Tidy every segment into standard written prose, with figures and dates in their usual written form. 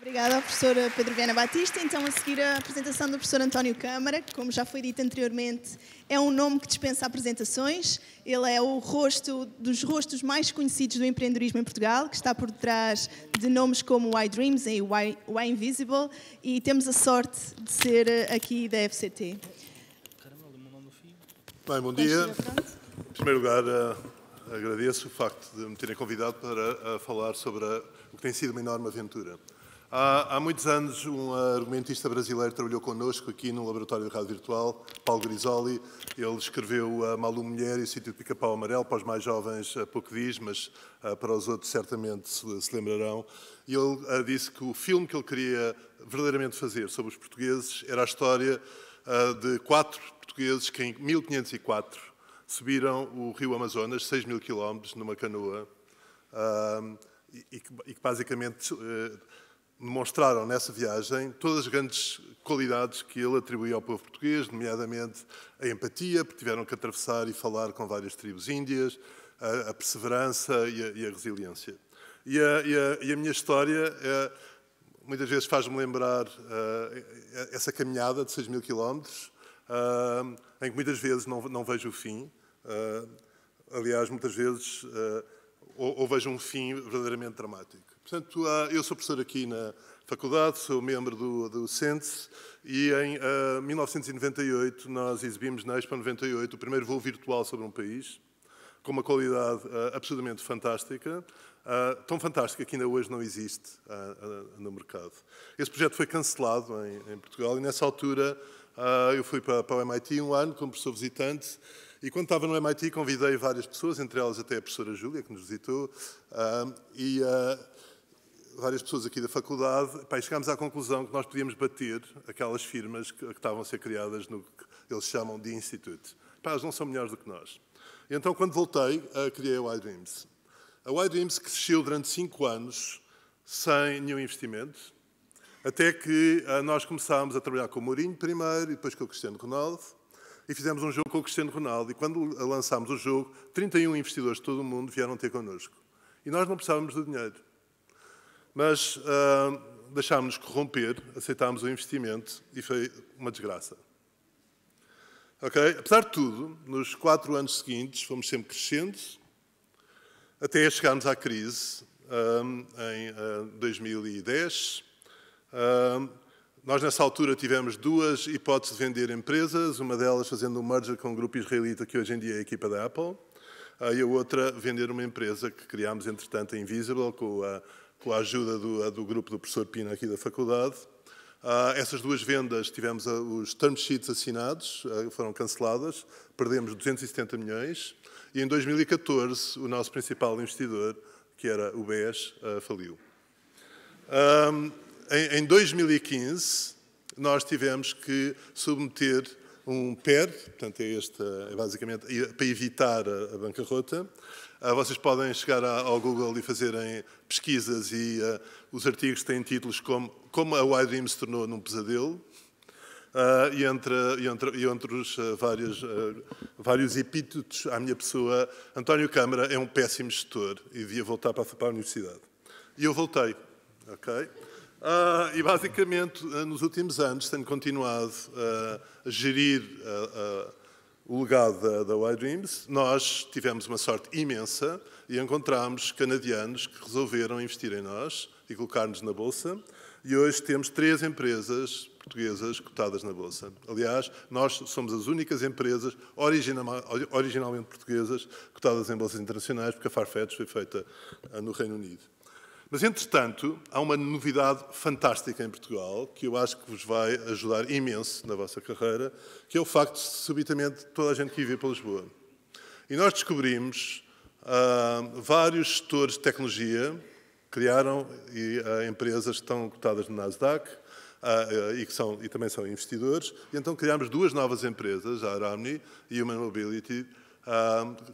Obrigada ao professor Pedro Viana Batista. Então, a seguir a apresentação do professor António Câmara, que, como já foi dito anteriormente, é um nome que dispensa apresentações. Ele é o rosto dos rostos mais conhecidos do empreendedorismo em Portugal, que está por detrás de nomes como o iDreams e o iInvisible, e temos a sorte de ser aqui da FCT. Bem, bom dia. Em primeiro lugar, agradeço o facto de me terem convidado para falar sobre o que tem sido uma enorme aventura. Há muitos anos, um argumentista brasileiro trabalhou connosco aqui no Laboratório de Rádio Virtual, Paulo Grisoli. Ele escreveu a Malu Mulher e o Sítio de Pica-Pau Amarelo. Para os mais jovens, pouco diz, mas para os outros certamente se lembrarão. E ele disse que o filme que ele queria verdadeiramente fazer sobre os portugueses era a história de 4 portugueses que em 1504 subiram o rio Amazonas, 6.000 quilómetros, numa canoa, e que basicamente demonstraram nessa viagem todas as grandes qualidades que ele atribuía ao povo português, nomeadamente a empatia, porque tiveram que atravessar e falar com várias tribos índias, a perseverança e a resiliência. E a minha história muitas vezes faz-me lembrar essa caminhada de 6.000 quilómetros, em que muitas vezes não vejo o fim. Aliás, muitas vezes ou vejo um fim verdadeiramente dramático. Portanto, eu sou professor aqui na faculdade, sou membro do CENTE e em 1998 nós exibimos na Expo 98 o primeiro voo virtual sobre um país, com uma qualidade absolutamente fantástica, tão fantástica que ainda hoje não existe no mercado. Esse projeto foi cancelado em Portugal e nessa altura eu fui para o MIT um ano como professor visitante. E quando estava no MIT convidei várias pessoas, entre elas até a professora Júlia, que nos visitou, e várias pessoas aqui da faculdade, e chegámos à conclusão que nós podíamos bater aquelas firmas que estavam a ser criadas no que eles chamam de Institute. Eles não são melhores do que nós. E então, quando voltei, criei a iDreams. A iDreams cresceu durante 5 anos sem nenhum investimento, até que nós começámos a trabalhar com o Mourinho primeiro e depois com o Cristiano Ronaldo, e fizemos um jogo com o Cristiano Ronaldo. E quando lançámos o jogo, 31 investidores de todo o mundo vieram ter connosco. E nós não precisávamos do dinheiro. Mas deixámos-nos corromper, aceitámos o investimento e foi uma desgraça. Okay? Apesar de tudo, nos 4 anos seguintes fomos sempre crescendo, até chegarmos à crise em 2010. Nós, nessa altura, tivemos 2 hipóteses de vender empresas, uma delas fazendo um merger com um grupo israelita, que hoje em dia é a equipa da Apple, e a outra vender uma empresa que criámos, entretanto, a Invisible, com a ajuda do grupo do professor Pina aqui da faculdade. Essas 2 vendas, tivemos os term sheets assinados, foram canceladas, perdemos 270 milhões, e em 2014 o nosso principal investidor, que era o BES, faliu. Em 2015, nós tivemos que submeter um PER, portanto, é basicamente para evitar a bancarrota. Vocês podem chegar ao Google e fazerem pesquisas e os artigos têm títulos como a iDreams se tornou num pesadelo, e entre os vários epítetos à minha pessoa, António Câmara é um péssimo gestor e devia voltar para a universidade. E eu voltei. Okay? E, basicamente, nos últimos anos, tenho continuado a gerir o legado da iDreams. Nós tivemos uma sorte imensa e encontramos canadianos que resolveram investir em nós e colocar-nos na Bolsa. E hoje temos 3 empresas portuguesas cotadas na Bolsa. Aliás, nós somos as únicas empresas originalmente portuguesas cotadas em bolsas internacionais, porque a Farfetch foi feita no Reino Unido. Mas, entretanto, há uma novidade fantástica em Portugal, que eu acho que vos vai ajudar imenso na vossa carreira, que é o facto de, subitamente, toda a gente que vive para Lisboa. E nós descobrimos vários gestores de tecnologia, criaram empresas que estão cotadas no Nasdaq e também são investidores, e então criámos 2 novas empresas, a Aramni e Human Mobility,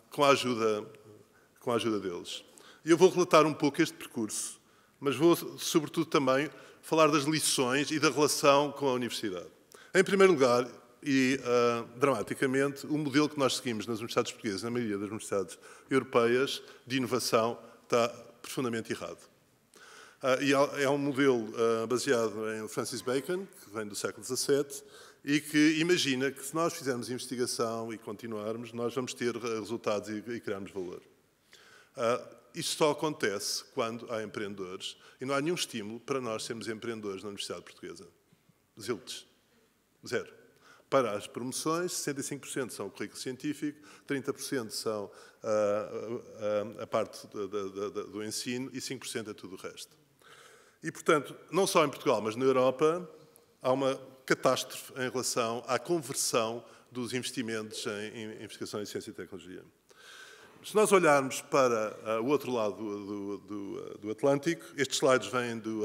com a ajuda deles. E eu vou relatar um pouco este percurso, mas vou, sobretudo, também falar das lições e da relação com a universidade. Em primeiro lugar, e dramaticamente, o modelo que nós seguimos nas universidades portuguesas, na maioria das universidades europeias, de inovação, está profundamente errado. E é um modelo baseado em Francis Bacon, que vem do século XVII, e que imagina que se nós fizermos investigação e continuarmos, nós vamos ter resultados e criarmos valor. Isto só acontece quando há empreendedores, e não há nenhum estímulo para nós sermos empreendedores na Universidade Portuguesa. Zilch. Zero. Para as promoções, 65% são o currículo científico, 30% são a parte do ensino e 5% é tudo o resto. E, portanto, não só em Portugal, mas na Europa, há uma catástrofe em relação à conversão dos investimentos em investigação em ciência e tecnologia. Se nós olharmos para o outro lado do Atlântico, estes slides vêm do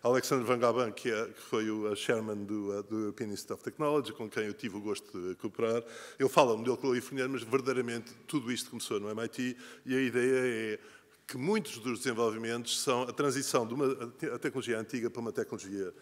Alexander Van Gaban, que foi o chairman do European Institute of Technology, com quem eu tive o gosto de cooperar. Ele fala do modelo californiano, mas verdadeiramente tudo isto começou no MIT e a ideia é que muitos dos desenvolvimentos são a transição de uma tecnologia antiga para uma tecnologia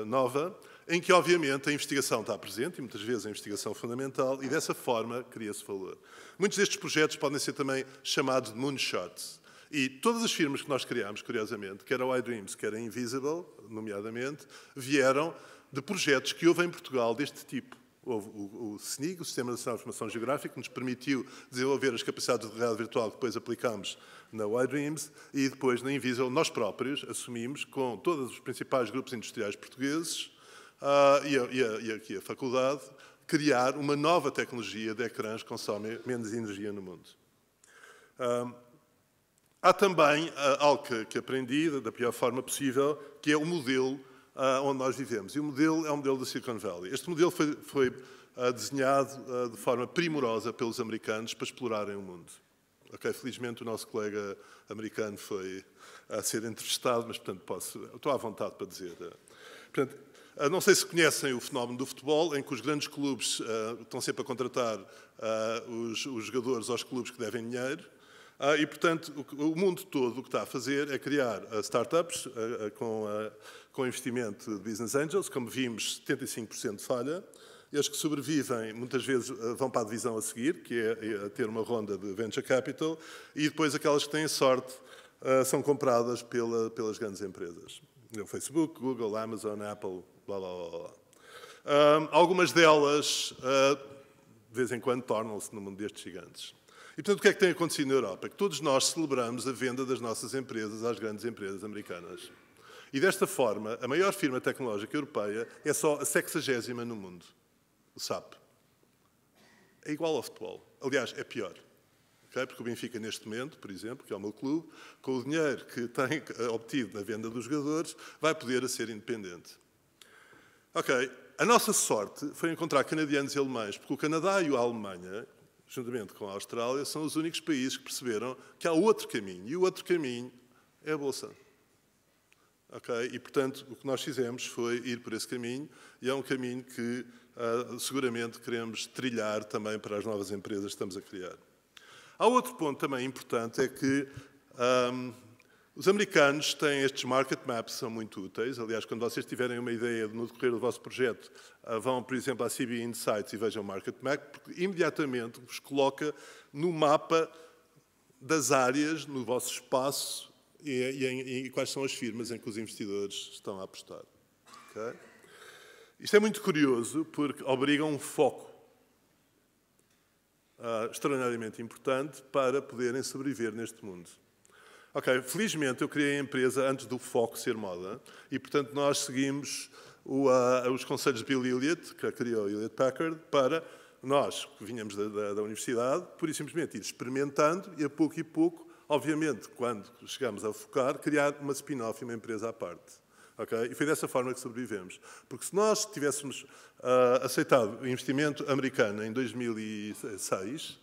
nova, em que, obviamente, a investigação está presente, e muitas vezes a investigação fundamental, e dessa forma cria-se valor. Muitos destes projetos podem ser também chamados de moonshots. E todas as firmas que nós criámos, curiosamente, quer a iDreams, quer a Invisible, nomeadamente, vieram de projetos que houve em Portugal deste tipo. Houve o SNIG, o Sistema Nacional de Informação Geográfica, que nos permitiu desenvolver as capacidades de realidade virtual que depois aplicámos na iDreams, e depois na Invisible nós próprios assumimos, com todos os principais grupos industriais portugueses e aqui a faculdade, criar uma nova tecnologia de ecrãs que consomem menos energia no mundo. Há também algo que aprendi da pior forma possível, que é o modelo onde nós vivemos. E o modelo é o modelo da Silicon Valley. Este modelo foi desenhado de forma primorosa pelos americanos para explorarem o mundo. Okay, felizmente o nosso colega americano foi a ser entrevistado, mas, portanto, estou à vontade para dizer. Portanto, não sei se conhecem o fenómeno do futebol, em que os grandes clubes estão sempre a contratar os jogadores aos clubes que devem dinheiro. E, portanto, o mundo todo o que está a fazer é criar startups com investimento de business angels. Como vimos, 75% de falha. E as que sobrevivem, muitas vezes, vão para a divisão a seguir, que é ter uma ronda de venture capital. E depois aquelas que têm sorte são compradas pelas grandes empresas. O Facebook, Google, Amazon, Apple, blá, blá, blá, blá. Algumas delas, de vez em quando, tornam-se no mundo destes gigantes. E, portanto, o que é que tem acontecido na Europa? Que todos nós celebramos a venda das nossas empresas às grandes empresas americanas. E, desta forma, a maior firma tecnológica europeia é só a 60ª no mundo. O SAP. É igual ao futebol. Aliás, é pior. Okay? Porque o Benfica, neste momento, por exemplo, que é o meu clube, com o dinheiro que tem obtido na venda dos jogadores, vai poder ser independente. Ok. A nossa sorte foi encontrar canadianos e alemães, porque o Canadá e a Alemanha, juntamente com a Austrália, são os únicos países que perceberam que há outro caminho. E o outro caminho é a Bolsa. Okay? E, portanto, o que nós fizemos foi ir por esse caminho, e é um caminho que seguramente queremos trilhar também para as novas empresas que estamos a criar. Há outro ponto também importante, é que os americanos têm estes market maps, são muito úteis. Aliás, quando vocês tiverem uma ideia no decorrer do vosso projeto, vão, por exemplo, à CB Insights e vejam o market map, porque imediatamente vos coloca no mapa das áreas, no vosso espaço e quais são as firmas em que os investidores estão a apostar. Okay? Isto é muito curioso porque obriga a um foco extraordinariamente importante para poderem sobreviver neste mundo. Ok, felizmente eu criei a empresa antes do foco ser moda e, portanto, nós seguimos os conselhos de Bill Elliott, que criou Hewlett Packard, para nós, que vinhamos da universidade, pura e simplesmente ir experimentando e, a pouco, obviamente, quando chegamos a focar, criar uma spin-off e uma empresa à parte. Okay? E foi dessa forma que sobrevivemos. Porque se nós tivéssemos aceitado o investimento americano em 2006,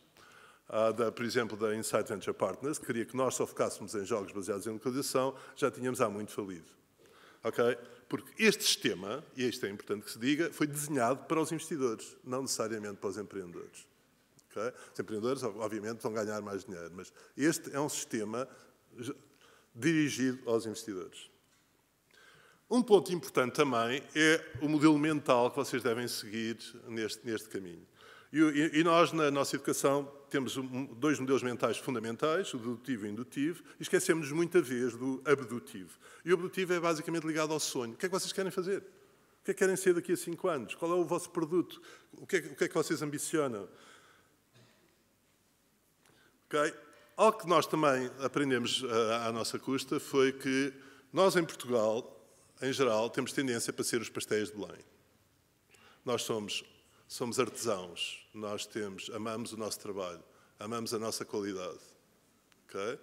por exemplo, da Insight Venture Partners, que queria que nós só focássemos em jogos baseados em localização, já tínhamos há muito falido. Okay? Porque este sistema, e isto é importante que se diga, foi desenhado para os investidores, não necessariamente para os empreendedores. Okay? Os empreendedores, obviamente, vão ganhar mais dinheiro, mas este é um sistema dirigido aos investidores. Um ponto importante também é o modelo mental que vocês devem seguir neste caminho. E nós, na nossa educação, temos dois modelos mentais fundamentais, o dedutivo e o indutivo, e esquecemos muita vez do abdutivo. E o abdutivo é basicamente ligado ao sonho. O que é que vocês querem fazer? O que é que querem ser daqui a 5 anos? Qual é o vosso produto? O que é que vocês ambicionam? Okay? Algo que nós também aprendemos à nossa custa foi que nós, em Portugal, em geral, temos tendência para ser os pastéis de Belém. Nós somos artesãos, amamos o nosso trabalho, amamos a nossa qualidade. Okay?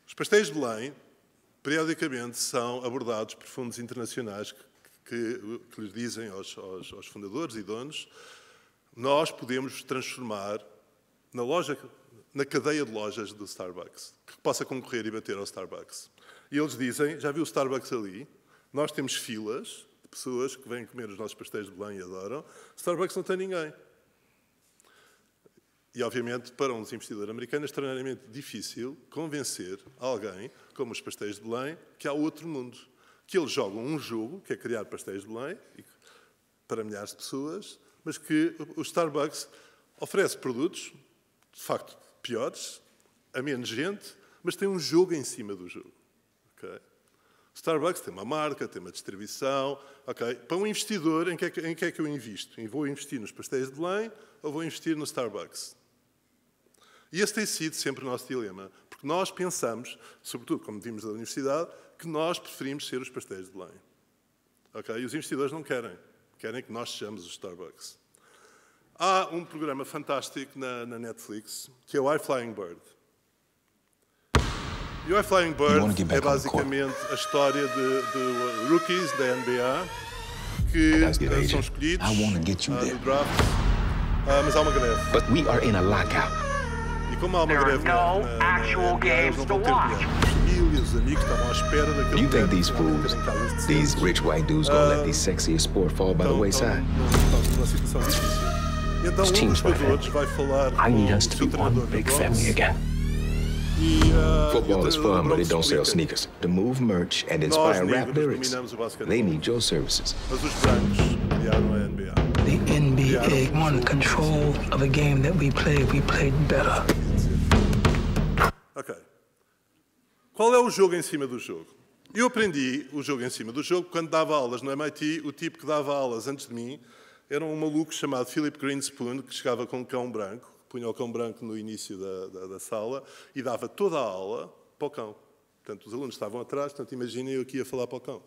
Os pastéis de Belém, periodicamente, são abordados por fundos internacionais que lhes dizem aos fundadores e donos: nós podemos transformar na cadeia de lojas do Starbucks, que possa concorrer e bater ao Starbucks. E eles dizem: já viu o Starbucks ali? Nós temos filas de pessoas que vêm comer os nossos pastéis de Belém e adoram. Starbucks não tem ninguém. E, obviamente, para um investidor americano é extraordinariamente difícil convencer alguém, como os pastéis de Belém, que há outro mundo. Que eles jogam um jogo, que é criar pastéis de Belém, para milhares de pessoas, mas que o Starbucks oferece produtos, de facto, piores, a menos gente, mas tem um jogo em cima do jogo. Okay? O Starbucks tem uma marca, tem uma distribuição. Okay? Para um investidor, em que é que eu invisto? Vou investir nos pastéis de Belém ou vou investir no Starbucks? E esse tem sido sempre o nosso dilema, porque nós pensamos, sobretudo como vimos da universidade, que nós preferimos ser os pastéis de Belém. Okay? E os investidores não querem. Querem que nós sejamos os Starbucks. Há um programa fantástico na Netflix, que é o iFlying Bird. E o iFlying Bird é basicamente a história de rookies da NBA que são escolhidos no draft, mas há uma greve. E como há uma greve na NBA, eles não vão ter dinheiro. As famílias, os amigos estavam à espera daquele You think these fools, these rich white dudes gonna let these sexier sport fall by the wayside? Estão numa situação difícil. Então, um dos jogadores vai falar com o seu treinador big family again. Football is fun, but it don't sell sneakers. To move merch and inspire rap lyrics, they need your services. Mas os brancos criaram a NBA. The NBA won control of a game that we played better. Ok. Qual é o jogo em cima do jogo? Eu aprendi o jogo em cima do jogo quando dava aulas no MIT. O tipo que dava aulas antes de mim era um maluco chamado Philip Greenspoon, que chegava com um cão branco, punha o cão branco no início da sala e dava toda a aula para o cão. Portanto, os alunos estavam atrás, portanto, imaginem eu que ia falar para o cão.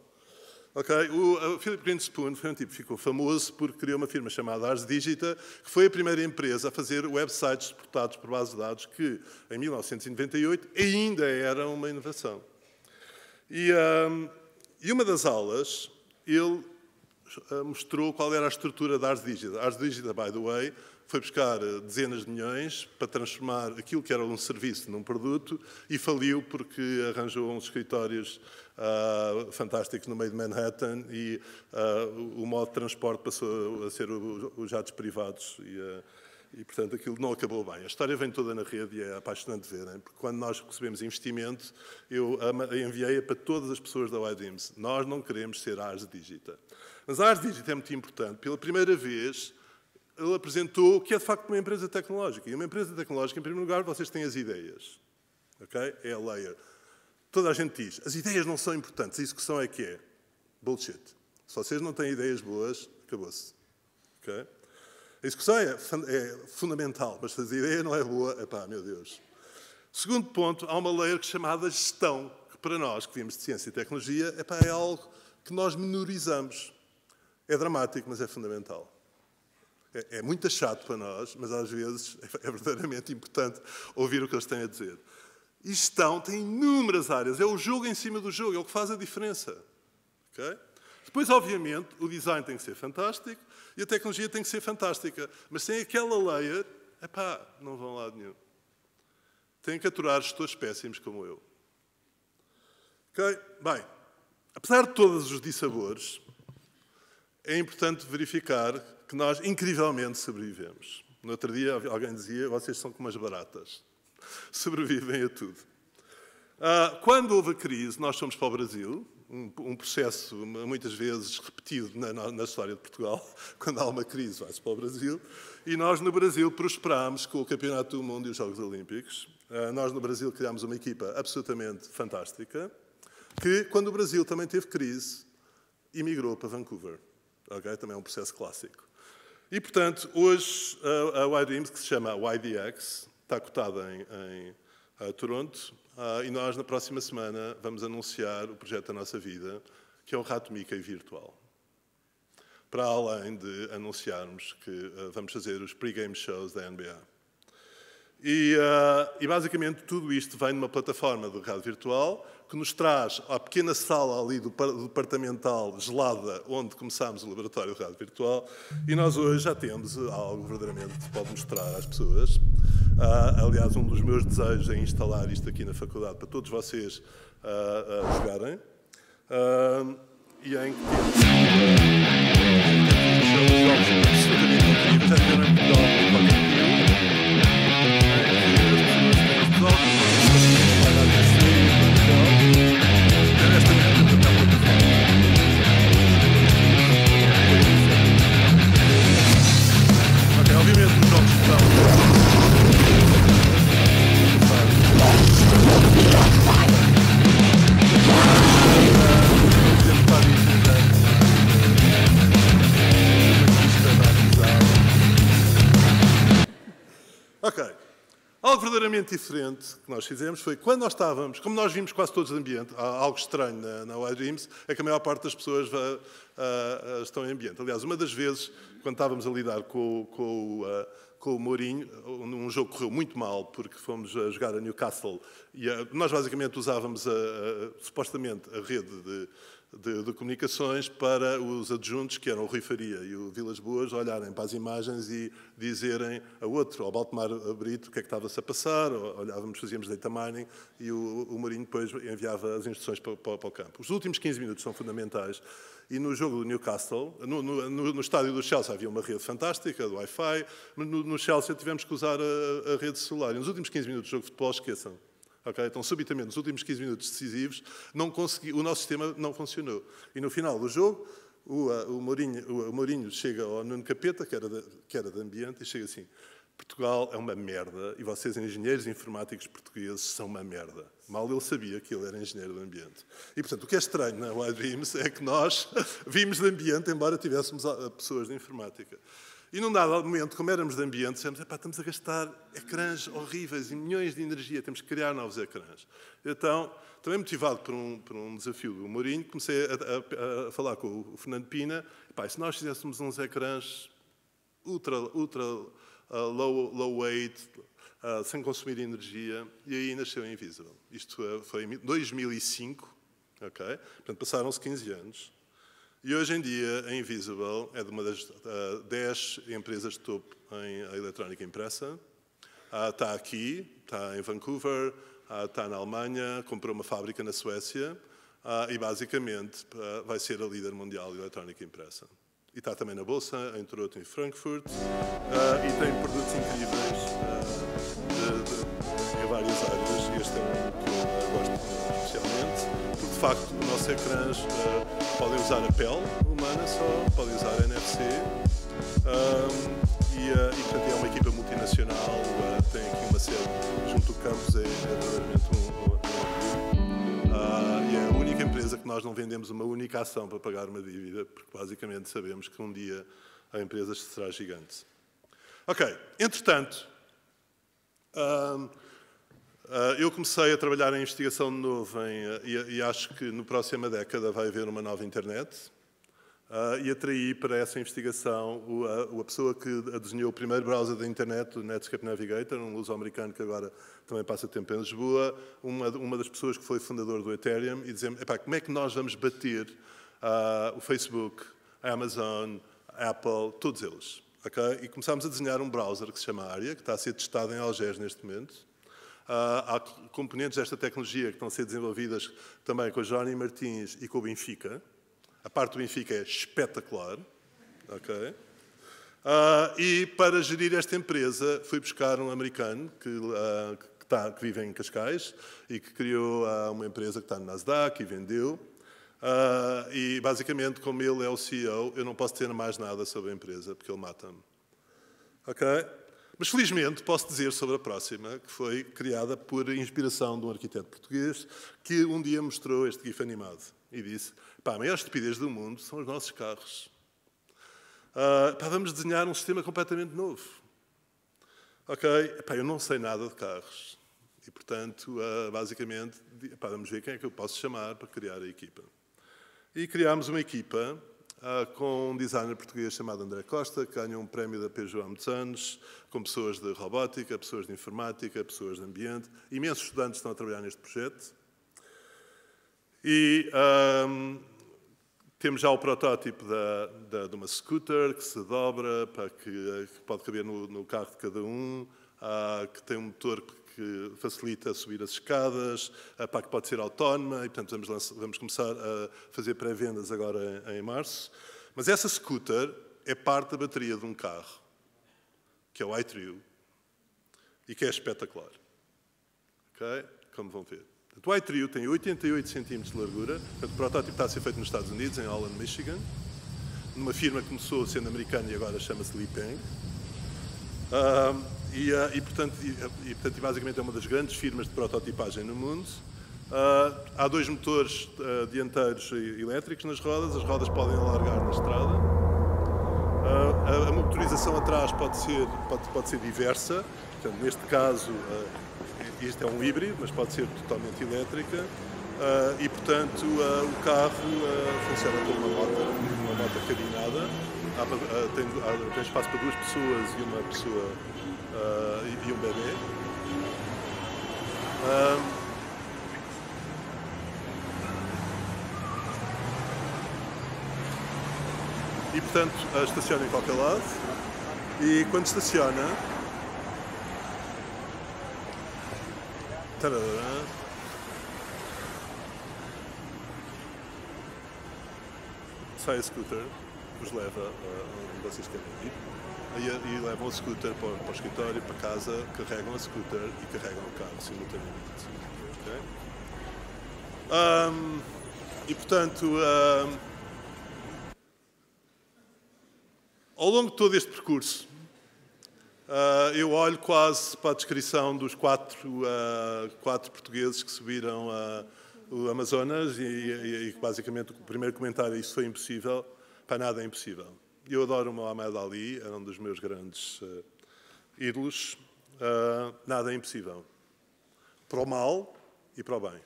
Okay? O Philip Greenspoon foi um tipo que ficou famoso porque criou uma firma chamada Ars Digita, que foi a primeira empresa a fazer websites suportados por bases de dados, que, em 1998, ainda era uma inovação. E uma das aulas, ele mostrou qual era a estrutura da Ars Digita. A Ars Digita, by the way, foi buscar dezenas de milhões para transformar aquilo que era um serviço num produto e faliu porque arranjou uns escritórios fantásticos no meio de Manhattan e o modo de transporte passou a ser os jatos privados e, portanto, aquilo não acabou bem. A história vem toda na rede e é apaixonante ver, hein? Porque quando nós recebemos investimento, eu enviei-a para todas as pessoas da YDIMS. Nós não queremos ser a Ars Digita. Mas a Ars Digita é muito importante. Pela primeira vez, ele apresentou o que é, de facto, uma empresa tecnológica. E uma empresa tecnológica, em primeiro lugar, vocês têm as ideias. Okay? É a layer. Toda a gente diz, as ideias não são importantes, a execução é que é. Bullshit. Se vocês não têm ideias boas, acabou-se. Okay? A execução é fundamental, mas se a ideia não é boa, epá, meu Deus. Segundo ponto, há uma layer chamada gestão, que para nós, que vimos de ciência e tecnologia, epá, é algo que nós menorizamos. É dramático, mas é fundamental. É muito chato para nós, mas às vezes é verdadeiramente importante ouvir o que eles têm a dizer. E gestão tem inúmeras áreas. É o jogo em cima do jogo, é o que faz a diferença. Okay? Depois, obviamente, o design tem que ser fantástico e a tecnologia tem que ser fantástica. Mas sem aquela layer, epá, não vão a lado nenhum. Têm que aturar gestores péssimos como eu. Okay? Bem, apesar de todos os dissabores, é importante verificar que nós, incrivelmente, sobrevivemos. No outro dia, alguém dizia, vocês são como as baratas. Sobrevivem a tudo. Quando houve a crise, nós fomos para o Brasil, um processo muitas vezes repetido na história de Portugal. Quando há uma crise, vai-se para o Brasil. E nós, no Brasil, prosperámos com o Campeonato do Mundo e os Jogos Olímpicos. Nós, no Brasil, criámos uma equipa absolutamente fantástica, que, quando o Brasil também teve crise, emigrou para Vancouver. Okay? Também é um processo clássico. E, portanto, hoje a iDreams, que se chama YDX, está cotada em Toronto, e nós, na próxima semana, vamos anunciar o projeto da nossa vida, que é o Rato Mickey virtual. Para além de anunciarmos que vamos fazer os pre-game shows da NBA. E, basicamente, tudo isto vem numa plataforma de rádio virtual que nos traz à pequena sala ali do departamental gelada, onde começámos o laboratório de rádio virtual, e nós hoje já temos algo verdadeiramente que pode mostrar às pessoas. Aliás, um dos meus desejos é instalar isto aqui na faculdade para todos vocês jogarem. E em que temos jogos absolutamente incríveis, já tiveram em obviamente os jogos que estão Ok. Algo verdadeiramente diferente que nós fizemos foi, quando nós estávamos, como nós vimos quase todos de ambiente, há algo estranho na iDreams, é que a maior parte das pessoas estão em ambiente. Aliás, uma das vezes, quando estávamos a lidar com o Mourinho, um jogo correu muito mal, porque fomos a jogar a Newcastle, e nós basicamente usávamos supostamente a rede de comunicações para os adjuntos, que eram o Rui Faria e o Vilas Boas, olharem para as imagens e dizerem a outro, ao Baltomar Brito, o que é que estava-se a passar, olhávamos, fazíamos data mining, e o Mourinho depois enviava as instruções para o campo. Os últimos 15 minutos são fundamentais, e no jogo do Newcastle, no estádio do Chelsea havia uma rede fantástica, do Wi-Fi, no Chelsea tivemos que usar a rede celular, e nos últimos 15 minutos do jogo de futebol, esqueçam. Okay? Então, subitamente, nos últimos 15 minutos decisivos, o nosso sistema não funcionou. E no final do jogo, o Mourinho chega ao Nuno Capeta, que era de ambiente, e chega assim: Portugal é uma merda e vocês, engenheiros informáticos portugueses, são uma merda. Mal ele sabia que ele era engenheiro de ambiente. E, portanto, o que é estranho na iDreams é que nós vimos de ambiente, embora tivéssemos pessoas de informática. E num dado momento, como éramos de ambiente, dissemos: estamos a gastar ecrãs horríveis e milhões de energia, temos que criar novos ecrãs. Então, também motivado por um desafio do Mourinho, comecei a falar com o Fernando Pina: se nós fizéssemos uns ecrãs ultra low weight, sem consumir energia, e aí nasceu a Invisible. Isto foi em 2005, okay? Portanto, passaram-se 15 anos. E hoje em dia, a Invisible é de uma das 10 empresas de topo em eletrónica impressa. Está aqui, está em Vancouver, está na Alemanha, comprou uma fábrica na Suécia e, basicamente, vai ser a líder mundial de eletrónica impressa. E está também na Bolsa, em Toronto e Frankfurt, e tem produtos incríveis em várias áreas. E este é um que eu gosto especialmente, porque, de facto, os nossos ecrãs podem usar a pele humana só, podem usar NFC, portanto, é uma equipa multinacional, tem aqui uma sede junto do campus, é verdadeiramente e é a única empresa que nós não vendemos uma única ação para pagar uma dívida, porque basicamente sabemos que um dia a empresa será gigante. Ok, entretanto, eu comecei a trabalhar em investigação de novo e acho que na próxima década vai haver uma nova internet. E atraí para essa investigação a pessoa que desenhou o primeiro browser da internet, o Netscape Navigator, um luso-americano que agora também passa tempo em Lisboa, uma das pessoas que foi fundador do Ethereum, e dizemos: como é que nós vamos bater o Facebook, a Amazon, a Apple, todos eles? Okay? E começámos a desenhar um browser que se chama Aria, que está a ser testado em Algés neste momento. Há componentes desta tecnologia que estão a ser desenvolvidas também com o Johnny Martins e com o Benfica. A parte do Benfica é espetacular. Okay? E para gerir esta empresa fui buscar um americano que vive em Cascais e que criou uma empresa que está no Nasdaq e vendeu. E, basicamente, como ele é o CEO, eu não posso ter mais nada sobre a empresa, porque ele mata-me. Ok? Mas, felizmente, posso dizer sobre a próxima, que foi criada por inspiração de um arquiteto português, que um dia mostrou este GIF animado e disse: pá, a maior estupidez do mundo são os nossos carros. Pá, vamos desenhar um sistema completamente novo. Ok? Pá, eu não sei nada de carros. E, portanto, basicamente, pá, vamos ver quem é que eu posso chamar para criar a equipa. E criámos uma equipa com um designer português chamado André Costa, que ganhou um prémio da Peugeot há muitos anos, com pessoas de robótica, pessoas de informática, pessoas de ambiente. Imensos estudantes estão a trabalhar neste projeto. E temos já o protótipo de uma scooter que se dobra, para que pode caber no carro de cada um, que tem um motor que facilita subir as escadas, para que pode ser autónoma, e portanto vamos começar a fazer pré-vendas agora em março. Mas essa scooter é parte da bateria de um carro, que é o iTrio, e que é espetacular. Ok? Como vão ver. Portanto, o iTrio tem 88 cm de largura, portanto, o protótipo está a ser feito nos Estados Unidos, em Holland, Michigan, numa firma que começou sendo americana e agora chama-se Li Peng. Portanto, basicamente é uma das grandes firmas de prototipagem no mundo. Há 2 motores dianteiros elétricos nas rodas, as rodas podem alargar na estrada. A motorização atrás pode ser diversa, portanto, neste caso, isto é um híbrido, mas pode ser totalmente elétrica. E, portanto, o carro funciona como uma moto cabinada. Tem espaço para 2 pessoas e uma pessoa e um bebê. E, portanto, estaciona em qualquer lado. E quando estaciona, sai a scooter, vos leva onde vocês querem ir, e levam a scooter para o escritório, para casa, carregam a scooter e carregam o carro simultaneamente. Okay? E, portanto, ao longo de todo este percurso, eu olho quase para a descrição dos 4 portugueses que subiram o Amazonas e basicamente o primeiro comentário é: isso foi impossível. Para nada é impossível. Eu adoro o Muhammad Ali, é um dos meus grandes ídolos. Nada é impossível. Para o mal e para o bem.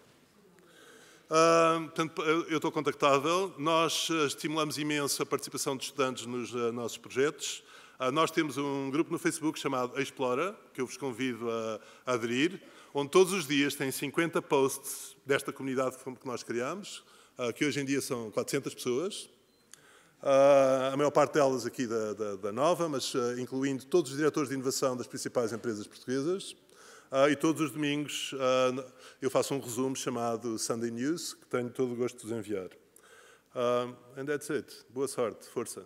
Portanto, eu estou contactável. Nós estimulamos imenso a participação de estudantes nos nossos projetos. Nós temos um grupo no Facebook chamado Explora, que eu vos convido a aderir, onde todos os dias tem 50 posts desta comunidade que nós criámos, que hoje em dia são 400 pessoas. A maior parte delas aqui da Nova, mas incluindo todos os diretores de inovação das principais empresas portuguesas. E todos os domingos eu faço um resumo chamado Sunday News, que tenho todo o gosto de vos enviar. And that's it. Boa sorte. Força.